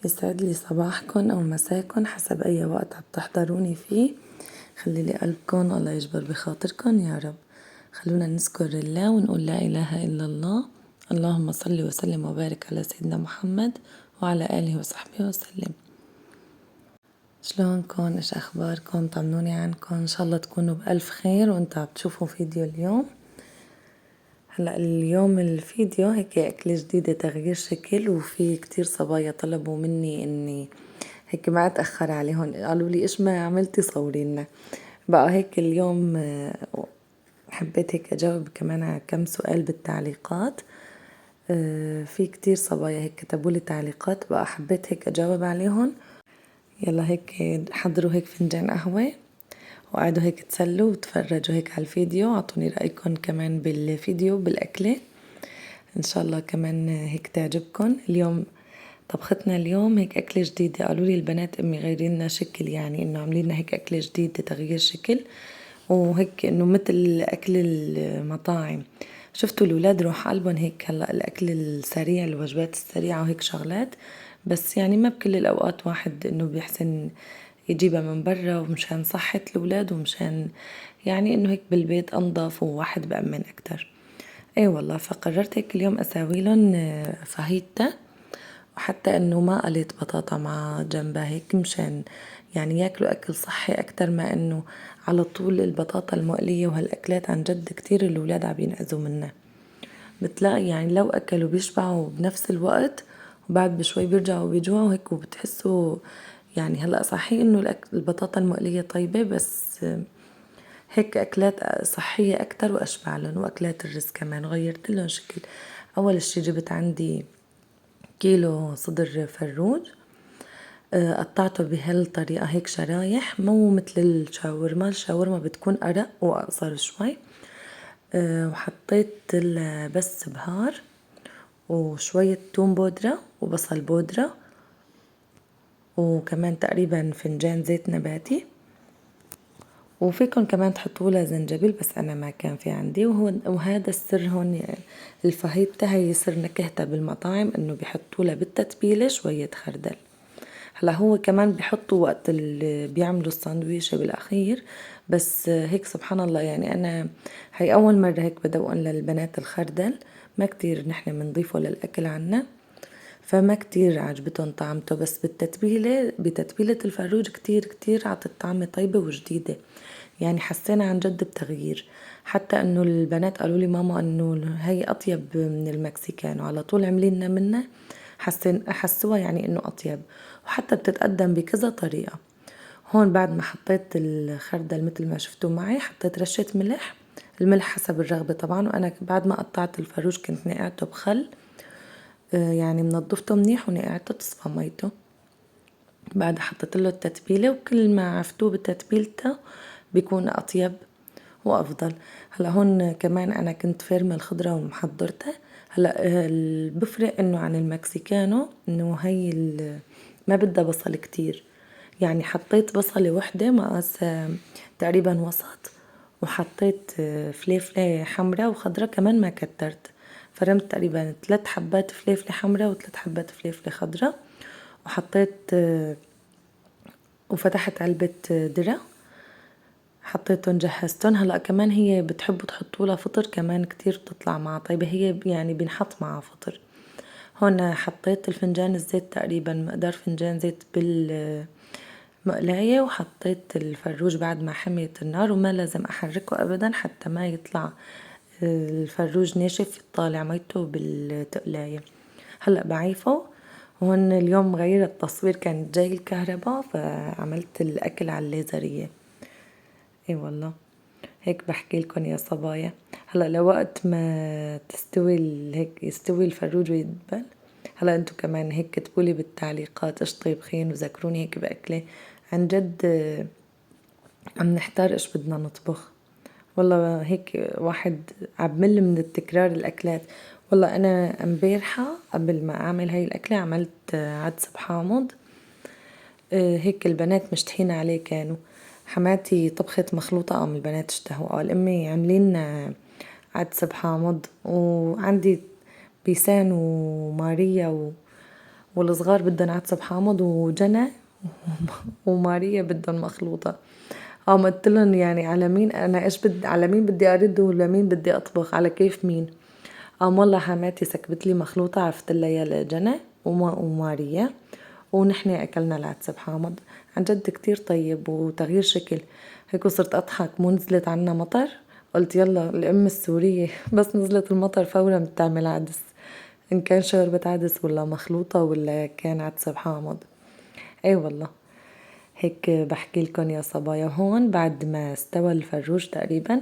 يسعد لي صباحكن أو مساكن حسب أي وقت عم تحضروني فيه. خلي لي قلبكن الله يجبر بخاطركن يا رب. خلونا نذكر الله ونقول لا إله إلا الله. اللهم صل وسلم وبارك على سيدنا محمد وعلى آله وصحبه وسلم. شلونكن؟ إيش أخباركن؟ طمنوني عنكن، إن شاء الله تكونوا بألف خير وانتوا عم تشوفوا فيديو اليوم. هلا اليوم الفيديو هيك أكلة جديدة تغيير شكل، وفي كتير صبايا طلبوا مني إني هيك ما أتأخر عليهم، قالوا لي إيش ما عملتي صوري لنا بقى. هيك اليوم حبيت هيك أجاوب كمان على كم سؤال بالتعليقات. في كتير صبايا هيك كتبوا لي تعليقات، بقى حبيت هيك أجاوب عليهم. يلا هيك حضروا هيك فنجان قهوة وقعدوا هيك تسلوا وتفرجوا هيك على الفيديو، اعطوني رأيكم كمان بالفيديو بالأكلة، ان شاء الله كمان هيك تعجبكم. اليوم طبختنا اليوم هيك أكلة جديدة، قالوا لي البنات أمي غيري لنا شكل، يعني إنه عاملين لنا هيك أكلة جديدة تغيير شكل، وهيك إنه مثل أكل المطاعم. شفتوا الولاد روح قلبهم هيك هلا الأكل السريع، الوجبات السريعة وهيك شغلات، بس يعني ما بكل الأوقات واحد إنه بيحسن يجيبها من برا، ومشان صحة الولاد ومشان يعني إنه هيك بالبيت أنظف وواحد بأمن أكتر. اي والله، فقررت هيك اليوم اسوي لهم فاهيتا، وحتى انه ما قليت بطاطا مع جنبها هيك مشان يعني ياكلوا اكل صحي اكتر، ما انه على طول البطاطا المقلية وهالاكلات عن جد كتير الاولاد عم ينقذوا منها. بتلاقي يعني لو اكلوا بيشبعوا بنفس الوقت، وبعد بشوي بيرجعوا بيجوعوا هيك، وبتحسوا يعني هلا صحيح انه البطاطا المقلية طيبة، بس هيك أكلات صحية أكتر وأشبع لهم، وأكلات الرز كمان غيرت لهم شكل. أول شي جبت عندي كيلو صدر فروج، قطعته بهالطريقة هيك شرايح، مو مثل الشاورما بتكون أرق وأقصر شوي. وحطيت بس بهار وشوية توم بودرة وبصل بودرة، وكمان تقريبا فنجان زيت نباتي، وفيكن كمان تحطوا لها زنجبيل بس انا ما كان في عندي. وهذا السر هون، يعني الفاهيتا هي سر نكهتها بالمطاعم انه بيحطوا لها بالتتبيله شويه خردل. هلا هو كمان بيحطوا وقت اللي بيعملوا الساندويشة بالاخير، بس هيك سبحان الله، يعني انا هي اول مره هيك بدوقن للبنات الخردل، ما كتير نحن بنضيفه للاكل عنا، فما كتير عجبتهم طعمته، بس بتتبيلة الفروج كتير كتير عطت طعمة طيبة وجديدة، يعني حسينا عن جد بتغيير. حتى انه البنات قالوا لي ماما انه هي اطيب من المكسيكان، وعلى طول عملينا منها حسوها يعني انه اطيب، وحتى بتتقدم بكذا طريقة. هون بعد ما حطيت الخردل مثل ما شفتوا معي، حطيت رشة ملح، الملح حسب الرغبة طبعا، وانا بعد ما قطعت الفروج كنت نقعته بخل، يعني منضفته منيح ونقعته تصفى ميته. بعد حطيت له التتبيلة، وكل ما عفتوه بتتبيلته بيكون أطيب وأفضل. هلا هون كمان أنا كنت فارمة الخضرة ومحضرتها. هلا بفرق إنه عن المكسيكانو إنه هي ما بدها بصل كتير، يعني حطيت بصلة وحدة مقاس تقريبا وسط، وحطيت فليفلة حمراء وخضراء كمان ما كترت، فرمت تقريبا 3 حبات فليفلة حمراء و3 حبات فليفلة خضراء، وحطيت وفتحت علبة درة حطيتهم جهزتهم. هلا كمان هي بتحبوا تحطوا لها فطر كمان كتير بتطلع معها طيبة، هي يعني بنحط معها فطر. هون حطيت الفنجان الزيت تقريبا مقدار فنجان زيت بالمقلاية، وحطيت الفروج بعد ما حميت النار، وما لازم احركه ابدا حتى ما يطلع الفروج ناشف طالع ميته بالتقلاية. هلأ بعيفه. هون اليوم مغيرة التصوير، كانت جاي الكهرباء فعملت الأكل على الليزرية. اي والله، هيك بحكي لكم يا صبايا. هلا لوقت ما تستوي هيك يستوي الفروج ويدبل، هلا انتو كمان هيك كتبولي بالتعليقات ايش طيبخين وذكروني هيك بأكلة. عن جد عم نحتار ايش بدنا نطبخ، والله هيك واحد عبمل من التكرار الأكلات. والله أنا امبارحة قبل ما أعمل هاي الأكلة عملت عدس بحامض، هيك البنات مشتهين عليه كانوا. حماتي طبخت مخلوطة، قام البنات اشتهوا، قال أمي عاملين عدس بحامض، وعندي بيسان وماريا والصغار بدهم عدس بحامض، وجنى وماريا بدهم مخلوطة. قلت لهم يعني على مين انا ايش على مين بدي ارد ولا مين بدي اطبخ على كيف مين. والله حماتي سكبت لي مخلوطة عرفت لها يا لجنى وماريا، ونحن اكلنا العدس بحامض. عن جد كتير طيب وتغيير شكل. هيك صرت اضحك، مو نزلت عنا مطر قلت يلا الام السورية بس نزلت المطر فورا بتعمل عدس، ان كان شوربة عدس ولا مخلوطة ولا كان عدس بحامض. اي والله. هيك بحكي لكم يا صبايا، هون بعد ما استوى الفروج تقريبا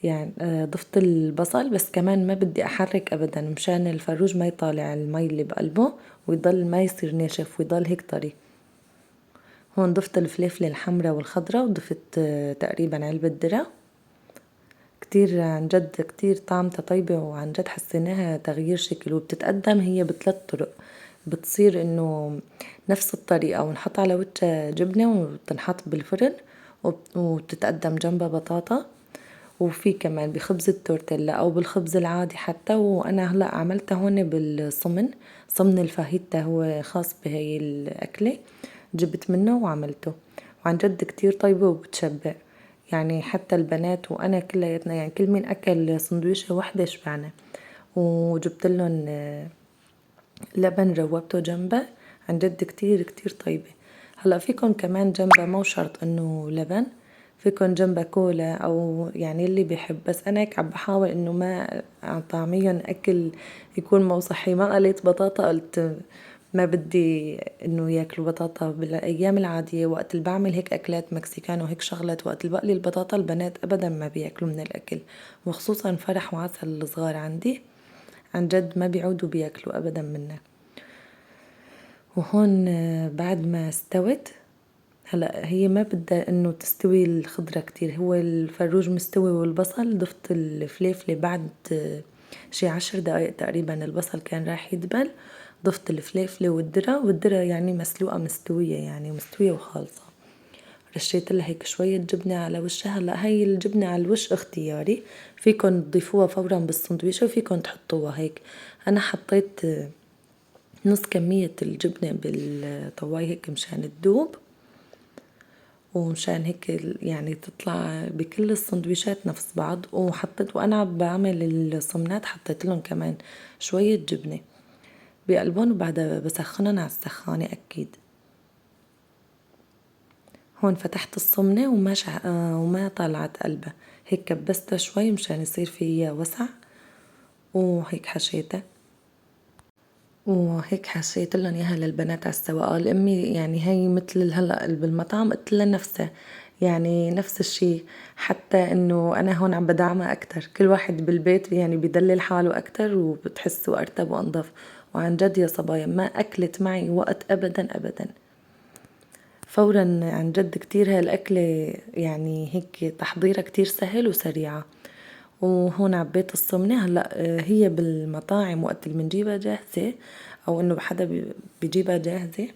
يعني ضفت البصل، بس كمان ما بدي احرك ابدا مشان الفروج ما يطالع المي اللي بقلبه ويضل ما يصير ناشف ويضل هيك طري. هون ضفت الفلفل الحمراء والخضراء، وضفت تقريبا علبة درة. كتير عن جد كتير طعمتها طيبة، وعن جد حسيناها تغيير شكل. وبتتقدم هي بثلاث طرق، بتصير انه نفس الطريقة، ونحط على وجهها جبنة وتنحط بالفرن، وبتتقدم جنبها بطاطا، وفي كمان بخبز التورتيلا او بالخبز العادي حتى. وانا هلا عملتها هون بالصمن، صمن الفاهيتا هو خاص بهي الاكلة، جبت منه وعملته. وعن جد كتير طيبة وبتشبع، يعني حتى البنات وانا كلياتنا يعني كل مين اكل سندويشة واحدة شبعنا. وجبت لهم لبن روبته جنبه، عن جد كتير كتير طيبة. هلا فيكن كمان جنبها مو شرط انه لبن، فيكن جنبها كولا او يعني اللي بيحب، بس انا هيك عم بحاول انه ما طعميا اكل يكون مو صحي. ما قليت بطاطا، قلت ما بدي انه ياكلوا بطاطا بالايام العادية وقت اللي بعمل هيك اكلات مكسيكان وهيك شغلات. وقت اللي بقلي البطاطا البنات ابدا ما بياكلوا من الاكل، وخصوصا فرح وعسل الصغار عندي عن جد ما بيعودوا بياكلوا ابدا منه. وهون بعد ما استوت، هلا هي ما بدها انه تستوي الخضرة كتير، هو الفروج مستوي والبصل. ضفت الفليفلة بعد شي 10 دقايق تقريبا، البصل كان راح يدبل. ضفت الفليفلة والذرة يعني مسلوقة مستوية، يعني مستوية وخالصة. رشيت لها هيك شوية جبنة على وشها. هلا هاي الجبنة على الوش اختياري، فيكن تضيفوها فورا بالسندويشة وفيكن تحطوها هيك. انا حطيت نص كمية الجبنة بالطواية هيك مشان تدوب، ومشان هيك يعني تطلع بكل السندويشات نفس بعض. وحطيت وانا بعمل الصمنات حطيت لهم كمان شوية جبنة بقلبهم، وبعدها بسخنهم على السخانة اكيد. هون فتحت الصمنة وما طلعت قلبها، هيك كبستها شوي مشان يصير فيها وسع، وهيك حشيتها. وهيك حشيت لهم اياها للبنات على السواق. الامي يعني هي مثل هلا بالمطعم قلت لها نفسها، يعني نفس الشي. حتى انه انا هون عم بدعمها اكتر، كل واحد بالبيت يعني بيدلل حاله اكتر وبتحسوا ارتب وانظف. وعن جد يا صبايا ما اكلت معي وقت ابدا ابدا، فورا. عن جد كتير هالأكلة يعني هيك تحضيرها كتير سهل وسريعة. وهون عبيت الصمنة. هلأ هي بالمطاعم وقت اللي بنجيبها جاهزة أو إنه حدا بيجيبها جاهزة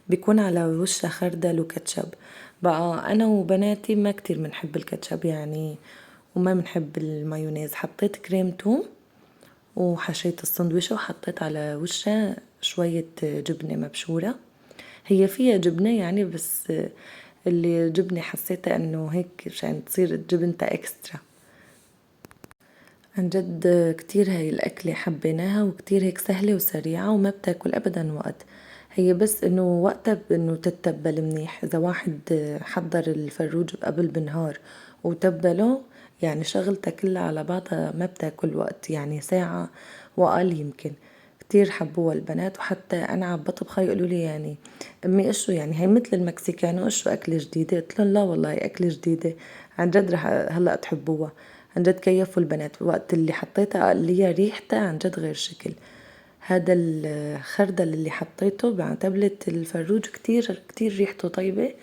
بيكون على وشها خردل وكاتشب. بقى أنا وبناتي ما كتير بنحب الكاتشب يعني، وما بنحب المايونيز. حطيت كريم توم وحشيت السندويشة وحطيت على وشها شوية جبنة مبشورة. هي فيها جبنة يعني، بس اللي جبنة حسيتها انه هيك عشان تصير جبنتها اكسترا. عن جد كتير هاي الأكلة حبيناها، وكتير هيك سهلة وسريعة وما بتاكل أبدا وقت. هي بس انه وقتها انه تتبل منيح. اذا واحد حضر الفروج قبل بنهار وتبله، يعني شغلتها كلها على بعضها ما بتاكل وقت، يعني ساعة وأقل يمكن. كتير حبوها البنات، وحتى أنا عم بطبخها يقولوا لي يعني أمي إشو يعني هي مثل المكسيكان وإشو أكلة جديدة. قلت لهم لا والله أكلة جديدة، عن جد رح هلأ تحبوها. عن جد كيفوا البنات وقت اللي حطيتها، قال لي ريحتها عن جد غير شكل. هذا الخردل اللي حطيته بعتبلة الفروج كتير كتير ريحته طيبة،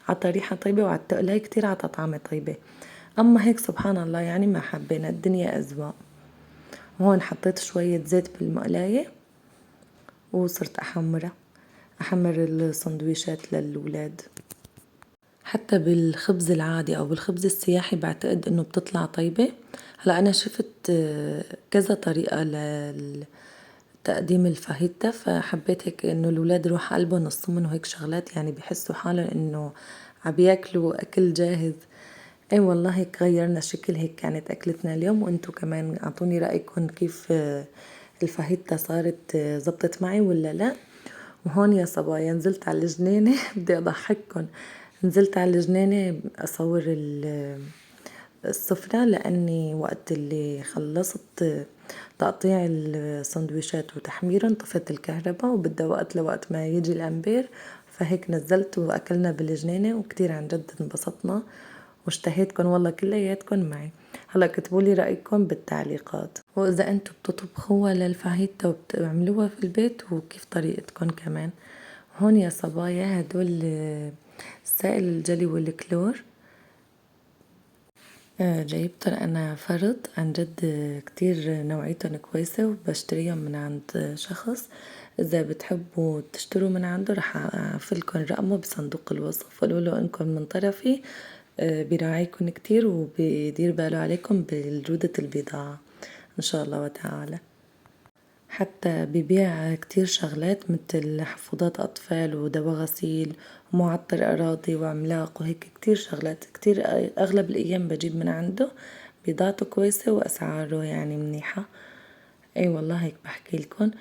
عطى ريحة طيبة، وعلى التقلاية كتير عطى طعمة طيبة. أما هيك سبحان الله يعني ما حبينا، الدنيا أذواق. وهون حطيت شوية زيت بالمقلاية وصرت أحمر السندويشات للولاد. حتى بالخبز العادي أو بالخبز السياحي بعتقد إنه بتطلع طيبة. هلا أنا شفت كذا طريقة تقديم الفاهيتا، فحبيت هيك إنه الولاد يروح قلبهم نصهم منه هيك شغلات يعني بيحسوا حالهم إنه عم أكل جاهز. اي والله هيك غيرنا شكل، هيك كانت أكلتنا اليوم. وانتو كمان اعطوني رأيكم كيف الفاهيتا صارت زبطت معي ولا لا. وهون يا صبايا نزلت على الجنينة بدي أضحككن، نزلت على الجنينة أصور السفرة لأني وقت اللي خلصت تقطيع السندويشات وتحميرهم طفت الكهرباء وبدها وقت لوقت ما يجي الأمبير، فهيك نزلت وأكلنا بالجنينة وكتير عن جد انبسطنا واشتهيتكن والله كلياتكن معي. هلا كتبولي رأيكم بالتعليقات، وإذا انتو بتطبخوها للفاهيتا وبتعملوها في البيت وكيف طريقتكم كمان. هون يا صبايا هدول سائل الجلي والكلور، جايبتن أنا فرد عن جد كتير نوعيتن كويسة وبشتريهم من عند شخص. إذا بتحبوا تشتروا من عنده رح أعفلكن رقمه بصندوق الوصف، قولوله إنكم من طرفي، بيراعيكن كتير وبيدير باله عليكم بجودة البضاعة إن شاء الله وتعالى. حتى ببيع كتير شغلات مثل حفاضات أطفال ودواء غسيل ومعطر أراضي وعملاق وهيك كتير شغلات كتير. أغلب الأيام بجيب من عنده، بضاعته كويسة وأسعاره يعني منيحة. أي والله هيك بحكي لكم.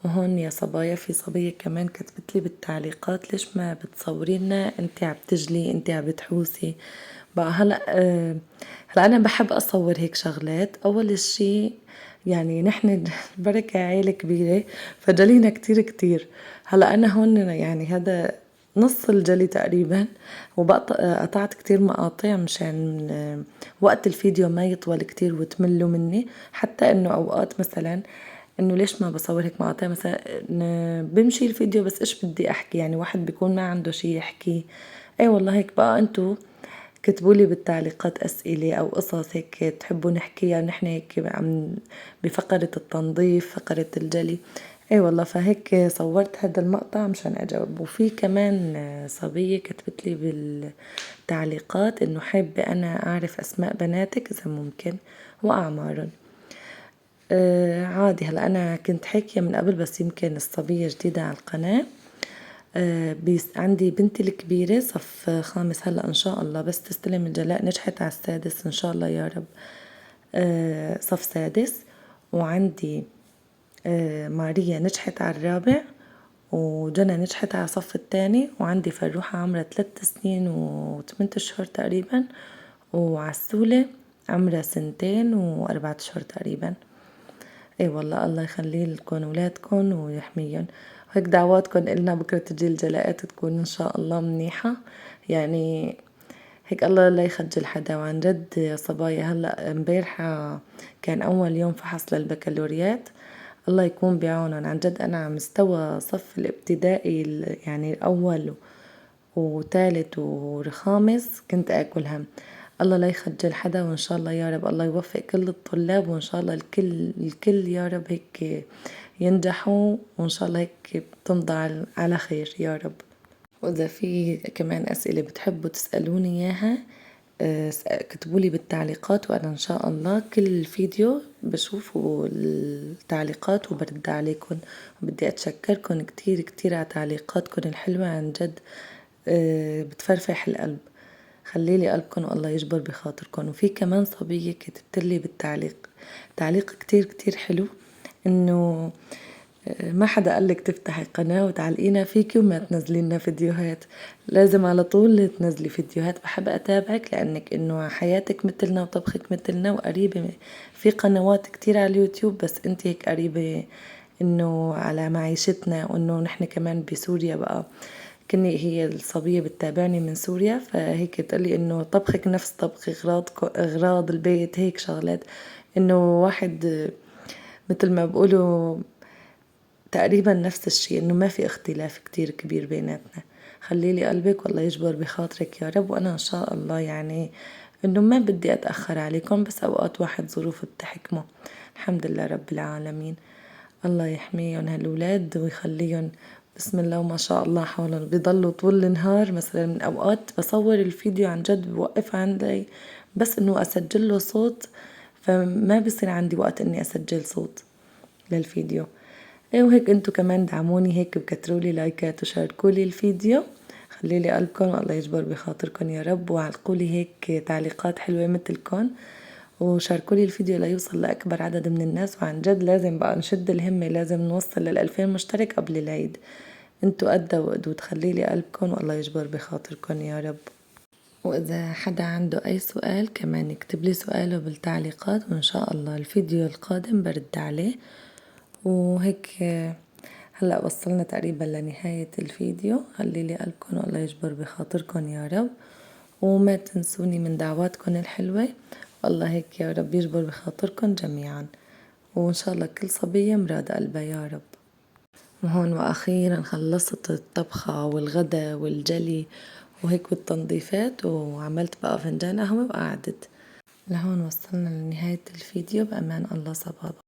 وهون يا صبايا في صبية كمان كتبتلي بالتعليقات ليش ما بتصورينا انتي عم تجلي انتي عم بتحوسي بقى. هلا أنا بحب أصور هيك شغلات. أول الشي يعني نحن بركة عيلة كبيرة فجلينا كتير كتير. هلا أنا هون يعني هذا نص الجلي تقريبا، قطعت كتير مقاطع مشان وقت الفيديو ما يطول كتير وتملوا مني. حتى انه اوقات مثلا انه ليش ما بصور هيك مقاطع مثلا بمشي الفيديو بس ايش بدي احكي، يعني واحد بيكون ما عنده شي يحكي. اي والله هيك بقى انتو كتبولي بالتعليقات أسئلة أو قصص هيك تحبوا نحكيها نحن هيك عم بفقرة التنظيف فقرة الجلي. اي والله فهيك صورت هذا المقطع مشان اجاوب. وفي كمان صبية كتبتلي بالتعليقات انه حابة انا اعرف اسماء بناتك اذا ممكن واعمارهم. عادي. هلا انا كنت حاكية من قبل بس يمكن الصبية جديدة على القناة. عندي بنتي الكبيرة صف خامس هلأ إن شاء الله بس تستلم الجلاء، نجحت على السادس إن شاء الله يا رب. صف سادس. وعندي ماريا نجحت على الرابع، وجنى نجحت على صف الثاني، وعندي فروحة عمرها 3 سنين و8 أشهر تقريبا، وعسولة عمرها 2 و4 أشهر تقريبا. اي والله الله يخلي لكم ولادكم ويحميهم. هيك دعواتكم إلنا بكرة تجي الجلاءات تكون إن شاء الله منيحة يعني. هيك الله لا يخجل حدا. وعن جد يا صبايا هلأ امبارحة كان أول يوم فحص للبكالوريات، الله يكون بعونهم عن جد. أنا على مستوى صف الابتدائي يعني الأول وثالث وخامس كنت آكل هم. الله لا يخجل حدا وإن شاء الله يا رب الله يوفق كل الطلاب، وإن شاء الله الكل يا رب هيك ينجحوا، وإن شاء الله هيك بتمضى على خير يا رب. وإذا في كمان أسئلة بتحبوا تسألوني إياها كتبولي بالتعليقات، وأنا إن شاء الله كل فيديو بشوفوا التعليقات وبرد عليكم. وبدي أتشكركم كتير كتير على تعليقاتكم الحلوة عن جد، بتفرفح القلب. خليلي قلبكم والله يجبر بخاطركم. وفي كمان صبية كتبتلي تعليق كتير كتير حلو، انه ما حدا قالك تفتحي قناة وتعلقينا فيكي وما تنزلي لنا فيديوهات، لازم على طول تنزلي فيديوهات. بحب اتابعك لانك انه حياتك مثلنا وطبخك مثلنا وقريبة. في قنوات كتير على اليوتيوب بس انت هيك قريبة انه على معيشتنا، وانه نحن كمان بسوريا بقى كني هي الصبية بتتابعني من سوريا، فهيك تقولي انه طبخك نفس طبخ اغراض البيت هيك شغلات، انه واحد مثل ما بقولوا تقريبا نفس الشيء، انه ما في اختلاف كتير كبير بيناتنا. خليلي قلبك والله يجبر بخاطرك يا رب. وانا ان شاء الله يعني انه ما بدي اتأخر عليكم، بس اوقات واحد ظروف بتحكمه. الحمد لله رب العالمين. الله يحميهم هالولاد ويخليهم بسم الله وما شاء الله حولهم. بيضلوا طول النهار مثلا من اوقات بصور الفيديو عن جد بوقف عندي بس انه اسجل له صوت، فما بصير عندي وقت اني اسجل صوت للفيديو. وهيك انتوا كمان دعموني هيك بكترولي لايكات وشاركولي الفيديو، خليلي قلبكن والله يجبر بخاطركن يا رب، وعلقولي هيك تعليقات حلوة مثلكن، وشاركولي الفيديو ليوصل لأكبر عدد من الناس. وعن جد لازم بقى نشد الهمة، لازم نوصل ل2000 مشترك قبل العيد. انتوا قدها وقدود، خليلي قلبكن والله يجبر بخاطركن يا رب. وإذا حدا عنده أي سؤال كمان يكتب لي سؤاله بالتعليقات، وإن شاء الله الفيديو القادم برد عليه. وهيك هلأ وصلنا تقريبا لنهاية الفيديو، خليلي قلبكن والله يجبر بخاطركن يا رب، وما تنسوني من دعواتكن الحلوة، والله هيك يا رب يجبر بخاطركن جميعا، وإن شاء الله كل صبية مراد قلبها يا رب. وهون وأخيرا خلصت الطبخة والغدا والجلي وهيك والتنظيفات، وعملت بقى فنجان قهوة وقعدت. لهون وصلنا لنهاية الفيديو، بأمان الله صباح.